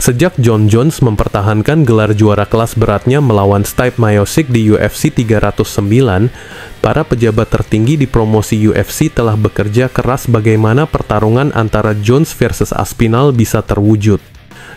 Sejak Jon Jones mempertahankan gelar juara kelas beratnya melawan Stipe Miocic di UFC 309, para pejabat tertinggi di promosi UFC telah bekerja keras bagaimana pertarungan antara Jones versus Aspinall bisa terwujud.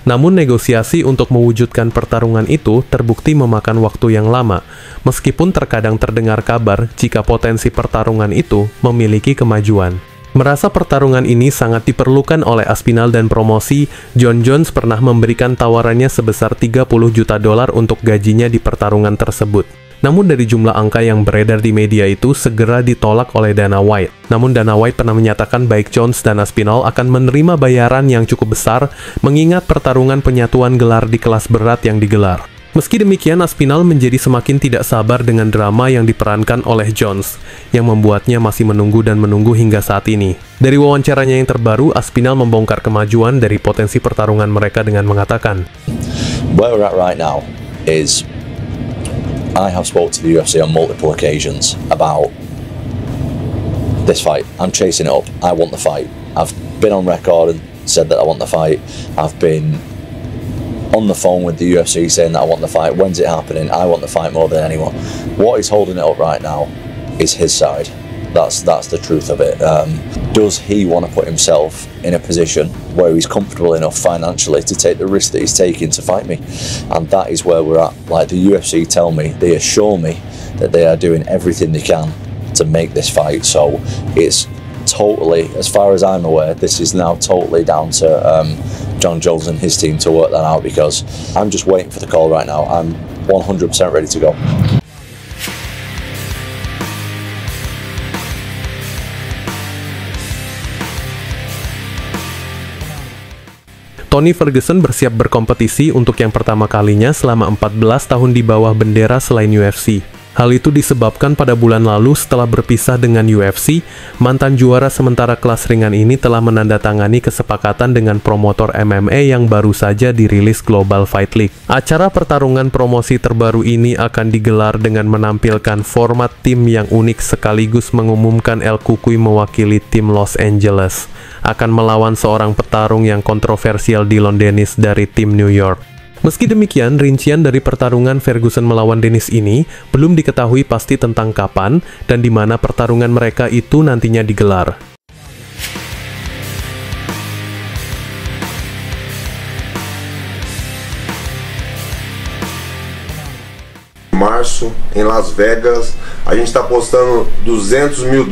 Namun negosiasi untuk mewujudkan pertarungan itu terbukti memakan waktu yang lama, meskipun terkadang terdengar kabar jika potensi pertarungan itu memiliki kemajuan. Merasa pertarungan ini sangat diperlukan oleh Aspinall dan promosi, Jon Jones pernah memberikan tawarannya sebesar $30 juta untuk gajinya di pertarungan tersebut. Namun dari jumlah angka yang beredar di media itu segera ditolak oleh Dana White. Namun Dana White pernah menyatakan baik Jones dan Aspinall akan menerima bayaran yang cukup besar mengingat pertarungan penyatuan gelar di kelas berat yang digelar. Meski demikian, Aspinall menjadi semakin tidak sabar dengan drama yang diperankan oleh Jones, yang membuatnya masih menunggu dan menunggu hingga saat ini. Dari wawancaranya yang terbaru, Aspinall membongkar kemajuan dari potensi pertarungan mereka dengan mengatakan, "Where we're at right now is I have spoke to the UFC on multiple occasions about this fight. I'm chasing it up. I want the fight. I've been on record and said that I want the fight. I've been on the phone with the UFC saying that I want the fight. When's it happening? I want the fight more than anyone. What is holding it up right now is his side. That's the truth of it. Does he want to put himself in a position where he's comfortable enough financially to take the risk that he's taking to fight me? And that is where we're at. Like the UFC tell me, they assure me that they are doing everything they can to make this fight. So it's totally, as far as I'm aware, this is now totally down to Jon Jones and his team to work that out, because I'm just waiting for the call right now. I'm 100% ready to go. Tony Ferguson bersiap berkompetisi untuk yang pertama kalinya selama 14 tahun di bawah bendera selain UFC. Hal itu disebabkan pada bulan lalu setelah berpisah dengan UFC, mantan juara sementara kelas ringan ini telah menandatangani kesepakatan dengan promotor MMA yang baru saja dirilis Global Fight League. Acara pertarungan promosi terbaru ini akan digelar dengan menampilkan format tim yang unik sekaligus mengumumkan El Cucuy mewakili tim Los Angeles akan melawan seorang petarung yang kontroversial Dillon Danis dari tim New York. Meski demikian, rincian dari pertarungan Ferguson melawan Danis ini belum diketahui pasti tentang kapan dan di mana pertarungan mereka itu nantinya digelar. Março, em Las Vegas, a gente está apostando $200 mil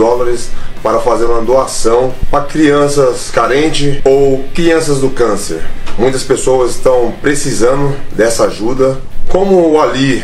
para fazer uma doação para crianças carentes ou crianças do câncer. Muitas pessoas estão precisando dessa ajuda. Como o Ali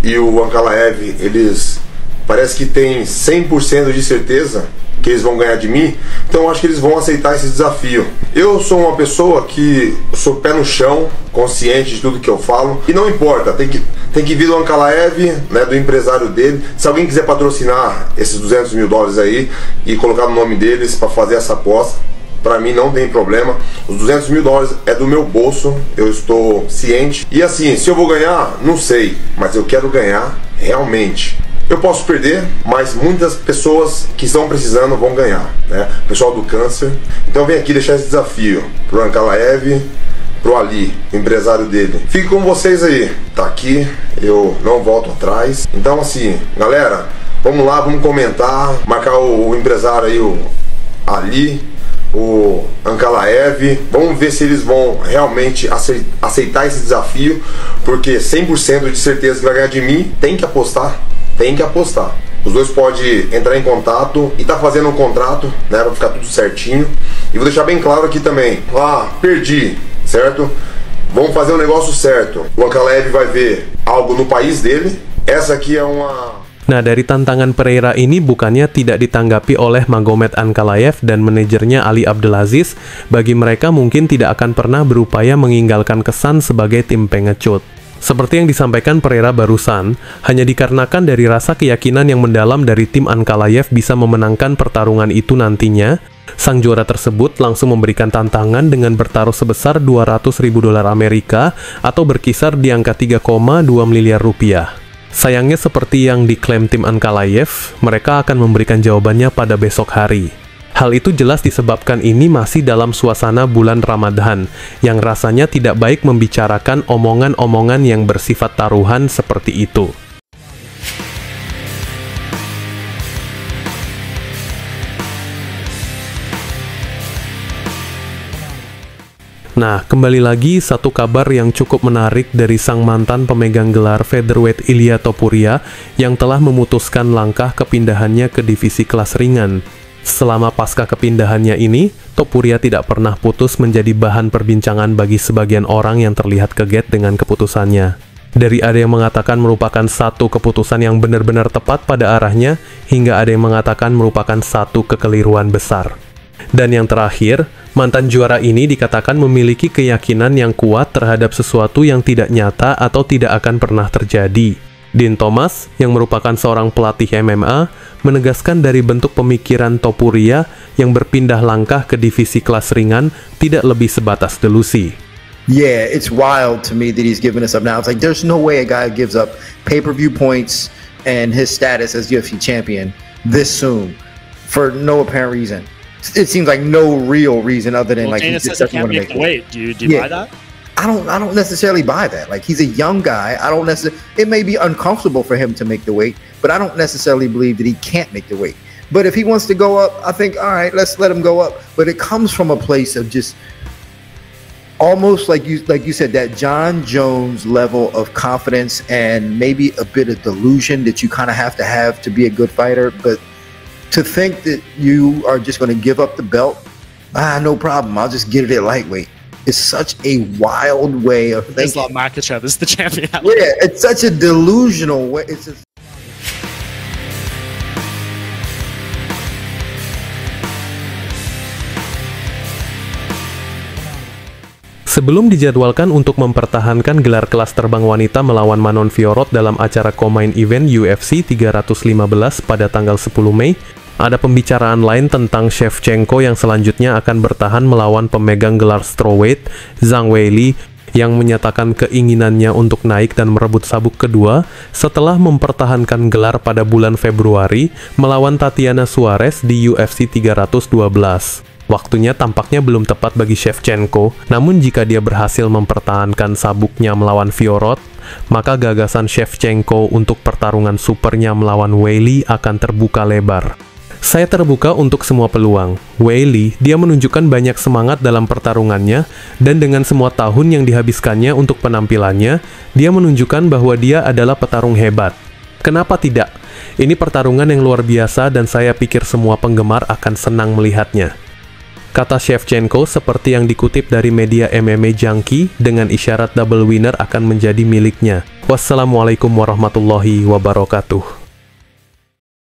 e o Ankalaev, eles parece que têm 100% de certeza que eles vão ganhar de mim, então eu acho que eles vão aceitar esse desafio. Eu sou uma pessoa que sou pé no chão, consciente de tudo que eu falo, e não importa, tem que vir do Ankalaev, né, do empresário dele. Se alguém quiser patrocinar esses $200 mil aí e colocar no nome deles para fazer essa aposta, para mim não tem problema. Os $200 mil é do meu bolso, eu estou ciente. E assim, se eu vou ganhar, não sei, mas eu quero ganhar realmente. Eu posso perder, mas muitas pessoas que estão precisando vão ganhar, né? O pessoal do câncer. Então vem aqui deixar esse desafio pro Ankalaev, pro Ali, o empresário dele. Fique com vocês aí, tá aqui, eu não volto atrás. Então assim, galera, vamos lá, vamos comentar, marcar o empresário aí, o Ali, o Ankalaev. Vamos ver se eles vão realmente aceitar esse desafio, porque 100% de certeza que vai ganhar de mim. Tem que apostar. Tem que apostar. Os dois podem entrar em contato e tá fazendo um contrato, né, pra ficar tudo certinho. E vou deixar bem claro aqui também. Perdi, certo? Vamos fazer um negócio certo. O Ankalaev vai ver algo no país dele. Essa aqui é uma... Nah, dari tantangan Pereira ini bukannya tidak ditanggapi oleh Magomed Ankalaev dan manajernya Ali Abdelaziz. Bagi mereka mungkin tidak akan pernah berupaya meninggalkan kesan sebagai tim pengecut. Seperti yang disampaikan Pereira barusan, hanya dikarenakan dari rasa keyakinan yang mendalam dari tim Ankalaev bisa memenangkan pertarungan itu nantinya, sang juara tersebut langsung memberikan tantangan dengan bertaruh sebesar $200.000 Amerika atau berkisar di angka 3,2 miliar rupiah. Sayangnya seperti yang diklaim tim Ankalaev, mereka akan memberikan jawabannya pada besok hari. Hal itu jelas disebabkan ini masih dalam suasana bulan Ramadan, yang rasanya tidak baik membicarakan omongan-omongan yang bersifat taruhan seperti itu. Nah, kembali lagi satu kabar yang cukup menarik dari sang mantan pemegang gelar featherweight Ilia Topuria yang telah memutuskan langkah kepindahannya ke divisi kelas ringan. Selama pasca kepindahannya ini, Topuria tidak pernah putus menjadi bahan perbincangan bagi sebagian orang yang terlihat kaget dengan keputusannya. Dari ada yang mengatakan merupakan satu keputusan yang benar-benar tepat pada arahnya, hingga ada yang mengatakan merupakan satu kekeliruan besar. Dan yang terakhir, mantan juara ini dikatakan memiliki keyakinan yang kuat terhadap sesuatu yang tidak nyata atau tidak akan pernah terjadi. Dean Thomas, yang merupakan seorang pelatih MMA, menegaskan dari bentuk pemikiran Topuria yang berpindah langkah ke divisi kelas ringan tidak lebih sebatas delusi. Yeah, it's wild to me that he's giving us up now. It's like there's no way a guy gives up pay-per-view points and his status as UFC champion this soon for no apparent reason. It seems like no real reason other than Dana he says just he doesn't can't want to make make the weight. Do you buy that? I don't necessarily buy that. Like, he's a young guy. I don't necessarily. It may be uncomfortable for him to make the weight, but I don't necessarily believe that he can't make the weight. But if he wants to go up, I think, all right, let's let him go up. But it comes from a place of just almost like you said, that John Jones level of confidence and maybe a bit of delusion that you kind of have to be a good fighter. But to think that you are just going to give up the belt, no problem, I'll just get it at lightweight. It's such a wild way of thinking. Islam Makhachev is the champion. Yeah, it's such a delusional way. It's just... Sebelum dijadwalkan untuk mempertahankan gelar kelas terbang wanita melawan Manon Fiorot dalam acara co-main event UFC 315 pada tanggal 10 Mei, ada pembicaraan lain tentang Shevchenko yang selanjutnya akan bertahan melawan pemegang gelar strawweight, Zhang Weili, yang menyatakan keinginannya untuk naik dan merebut sabuk kedua setelah mempertahankan gelar pada bulan Februari melawan Tatiana Suarez di UFC 312. Waktunya tampaknya belum tepat bagi Shevchenko, namun jika dia berhasil mempertahankan sabuknya melawan Fiorot, maka gagasan Shevchenko untuk pertarungan supernya melawan Weili akan terbuka lebar. Saya terbuka untuk semua peluang. Weili, dia menunjukkan banyak semangat dalam pertarungannya, dan dengan semua tahun yang dihabiskannya untuk penampilannya, dia menunjukkan bahwa dia adalah petarung hebat. Kenapa tidak? Ini pertarungan yang luar biasa dan saya pikir semua penggemar akan senang melihatnya. Kata Shevchenko seperti yang dikutip dari media MMA Junkie dengan isyarat double winner akan menjadi miliknya. Wassalamualaikum warahmatullahi wabarakatuh.